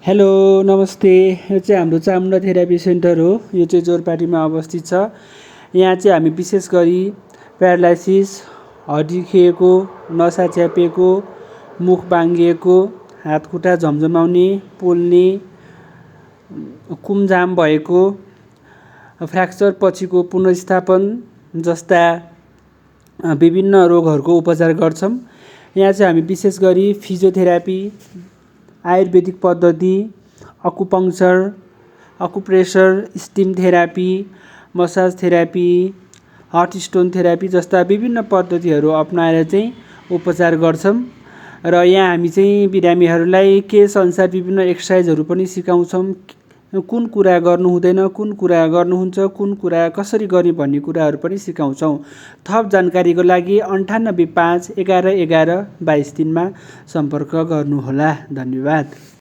Hello नमस्ते। यो चाहिँ हाम्रो चामुण्डा थेरापी सेन्टर हो। यो चाहिँ जोरपाटीमा अवस्थित छ। यहाँ चाहिँ हामी विशेष गरी प्यारालाइसिस, हड्डी खिएको, नसा च्यापिएको, मुख बाङ्गिएको, हात खुट्टा झमझमाउने, पोल्ने, कुमजाम भएको, फ्र्याक्चर पछिको पुनर्स्थापन जस्ता विभिन्न रोगहरूको उपचार गर्छौँ। यहाँ चाहिँ हामी विशेष गरी फिजियोथेरापी, आयुर्वेदिक पद्धति, acupuncture, acupressure, steam therapy, massage therapy, hot stone therapy जस्ता विभिन्न पद्धतिहरू अपनाएर चाहिँ उपचार गर्छौँ। र यहाँ हामी चाहिँ बिरामीहरूलाई केस अनुसार विभिन्न एक्सर्साइजहरू पनि सिकाउँछौँ। कुन कुरा गर्नु हुँदैन, कुन कुरा गर्नुहुन्छ, कुन कुरा कसरी गर्ने भन्ने कुराहरू पनि सिकाउँछौँ। थप जानकारीको लागि 98 5 11 11 22 3 मा सम्पर्क गर्नुहोला। धन्यवाद।